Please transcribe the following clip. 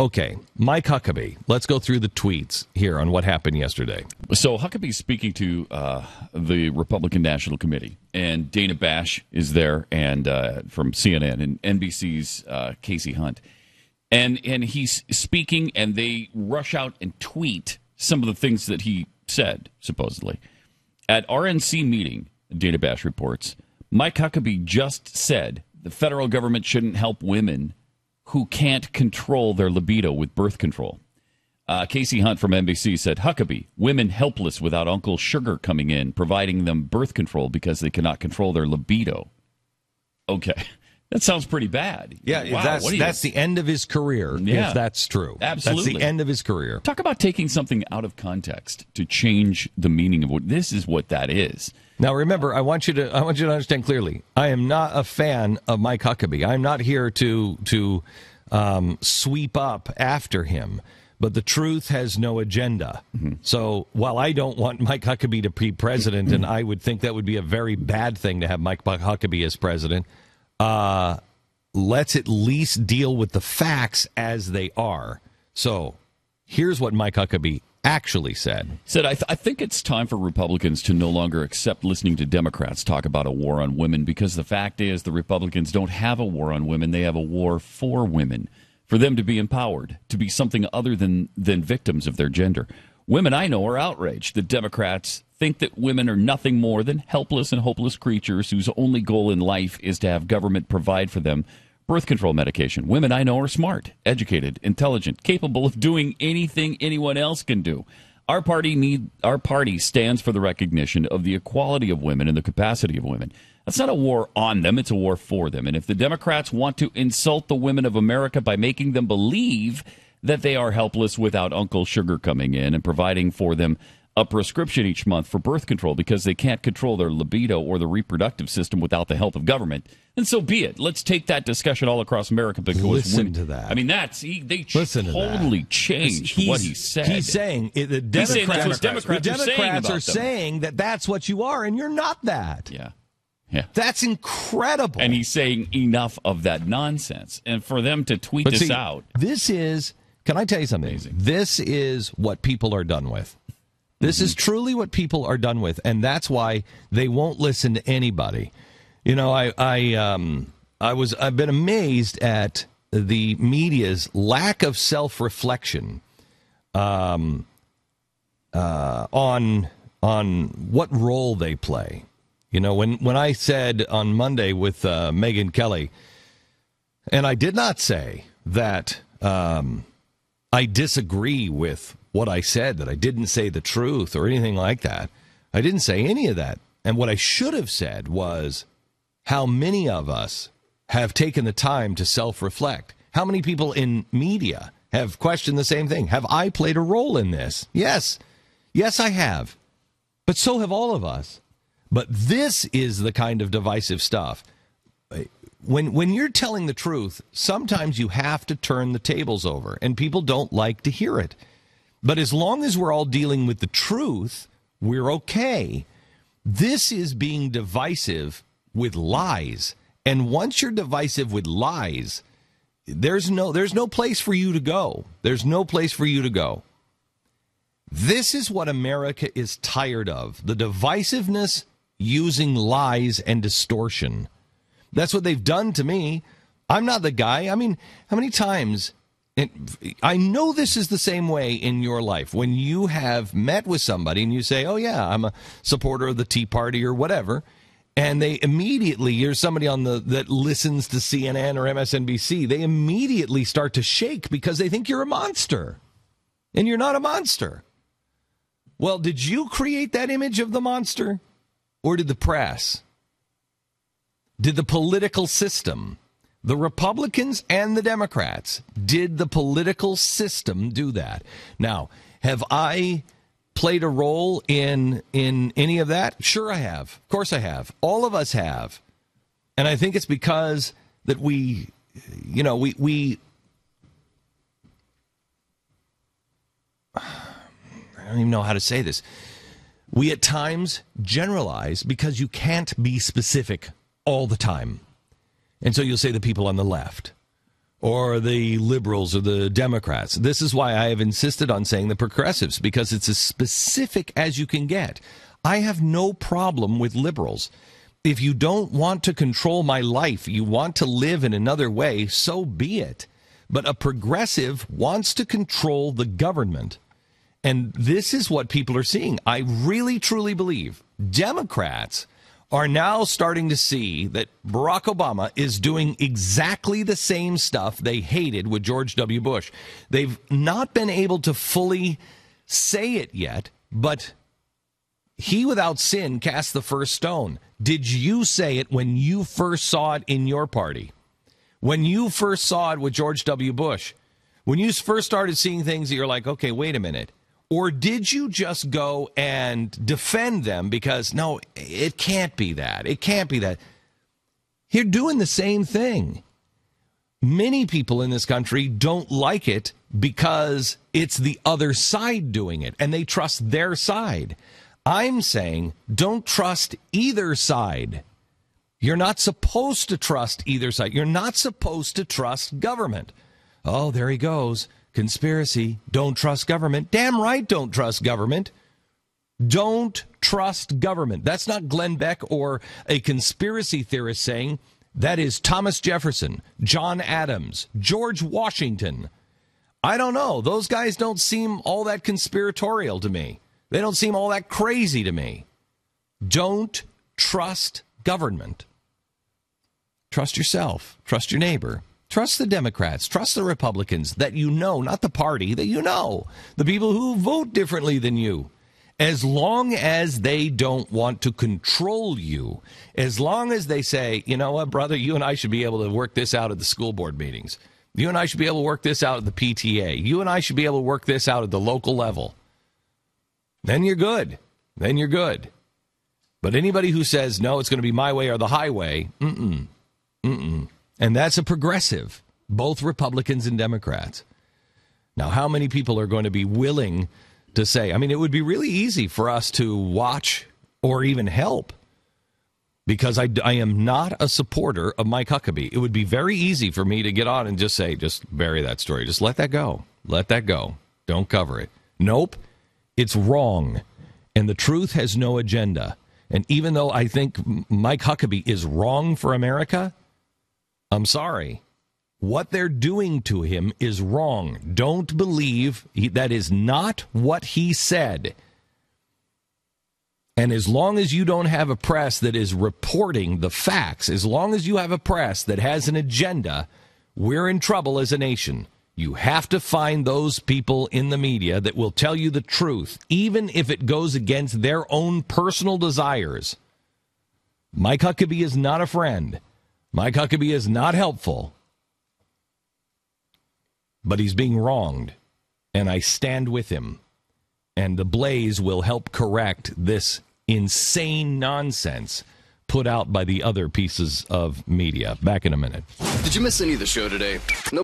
okay, Mike Huckabee. Let's go through the tweets here on what happened yesterday. So Huckabee's speaking to the Republican National Committee, and Dana Bash is there, and from CNN, and NBC's Casey Hunt. And he's speaking, and they rush out and tweet some of the things that he said, supposedly. At RNC meeting, Dana Bash reports, Mike Huckabee just said the federal government shouldn't help women who can't control their libido with birth control. Casey Hunt from NBC said, Huckabee, women helpless without Uncle Sugar coming in, providing them birth control because they cannot control their libido. Okay. That sounds pretty bad. Yeah, wow, that's the end of his career, if that's true. Absolutely. That's the end of his career. Talk about taking something out of context to change the meaning of what this is what that is. Now, remember, I want you to understand clearly. I am not a fan of Mike Huckabee. I'm not here to sweep up after him. But the truth has no agenda. Mm-hmm. So while I don't want Mike Huckabee to be president, and I would think that would be a very bad thing to have Mike Huckabee as president, let's at least deal with the facts as they are. So here's what Mike Huckabee actually said. Said, I think it's time for Republicans to no longer accept listening to Democrats talk about a war on women, because the fact is the Republicans don't have a war on women. They have a war for women, for them to be empowered, to be something other than victims of their gender. Women I know are outraged that Democrats think that women are nothing more than helpless and hopeless creatures whose only goal in life is to have government provide for them birth control medication. Women I know are smart, educated, intelligent, capable of doing anything anyone else can do. Our party stands for the recognition of the equality of women and the capacity of women. That's not a war on them, it's a war for them. And if the Democrats want to insult the women of America by making them believe that they are helpless without Uncle Sugar coming in and providing for them a prescription each month for birth control because they can't control their libido or the reproductive system without the help of government, then so be it. Let's take that discussion all across America. Because listen to that. I mean, they totally changed what he said. He's saying the Democrats are saying that that's what you are, and you're not that. Yeah. That's incredible. And he's saying enough of that nonsense. And for them to tweet this out. This is, can I tell you something? Amazing. This is what people are done with. This is truly what people are done with, and that's why they won't listen to anybody. You know, I've been amazed at the media's lack of self-reflection on what role they play. You know, when I said on Monday with Megyn Kelly, and I did not say that I disagree with what I said, that I didn't say the truth or anything like that. I didn't say any of that. And what I should have said was how many of us have taken the time to self-reflect. How many people in media have questioned the same thing? Have I played a role in this? Yes. Yes, I have. But so have all of us. But this is the kind of divisive stuff. When you're telling the truth, sometimes you have to turn the tables over, and people don't like to hear it. But as long as we're all dealing with the truth, we're okay. This is being divisive with lies. And once you're divisive with lies, there's no place for you to go. There's no place for you to go. This is what America is tired of. The divisiveness using lies and distortion. That's what they've done to me. I'm not the guy. I mean, how many times... And I know this is the same way in your life. When you have met with somebody and you say, oh, yeah, I'm a supporter of the Tea Party or whatever, and they immediately, you're somebody that listens to CNN or MSNBC, they immediately start to shake because they think you're a monster. And you're not a monster. Well, did you create that image of the monster? Or did the press? Did the political system? The Republicans and the Democrats, did the political system do that? Now, have I played a role in any of that? Sure I have. Of course I have. All of us have. And I think it's because that we I don't even know how to say this. We at times generalize because you can't be specific all the time. And so you'll say the people on the left, or the liberals or the Democrats. This is why I have insisted on saying the progressives, because it's as specific as you can get. I have no problem with liberals. If you don't want to control my life, you want to live in another way, so be it. But a progressive wants to control the government. And this is what people are seeing. I really, truly believe Democrats are now starting to see that Barack Obama is doing exactly the same stuff they hated with George W. Bush. They've not been able to fully say it yet, but he without sin cast the first stone. Did you say it when you first saw it in your party? When you first saw it with George W. Bush? When you first started seeing things that you're like, okay, wait a minute. Or did you just go and defend them because, no, it can't be that. It can't be that. You're doing the same thing. Many people in this country don't like it because it's the other side doing it, and they trust their side. I'm saying don't trust either side. You're not supposed to trust either side. You're not supposed to trust government. Oh, there he goes. Conspiracy. Don't trust government. Damn right don't trust government. Don't trust government. That's not Glenn Beck or a conspiracy theorist saying. That is Thomas Jefferson, John Adams, George Washington. I don't know. Those guys don't seem all that conspiratorial to me. They don't seem all that crazy to me. Don't trust government. Trust yourself. Trust your neighbor. Trust the Democrats. Trust the Republicans that you know, not the party, that you know. The people who vote differently than you. As long as they don't want to control you. As long as they say, you know what, brother, you and I should be able to work this out at the school board meetings. You and I should be able to work this out at the PTA. You and I should be able to work this out at the local level. Then you're good. Then you're good. But anybody who says, no, it's going to be my way or the highway, And that's a progressive, both Republicans and Democrats. Now, how many people are going to be willing to say, I mean, it would be really easy for us to watch or even help, because I am not a supporter of Mike Huckabee. It would be very easy for me to get on and just say, just bury that story. Just let that go. Let that go. Don't cover it. Nope. It's wrong. And the truth has no agenda. And even though I think Mike Huckabee is wrong for America, I'm sorry. What they're doing to him is wrong. Don't believe that is not what he said. And as long as you don't have a press that is reporting the facts, as long as you have a press that has an agenda, we're in trouble as a nation. You have to find those people in the media that will tell you the truth, even if it goes against their own personal desires. Mike Huckabee is not a friend. Mike Huckabee is not helpful. But he's being wronged, and I stand with him. And TheBlaze will help correct this insane nonsense put out by the other pieces of media. Back in a minute. Did you miss any of the show today? No.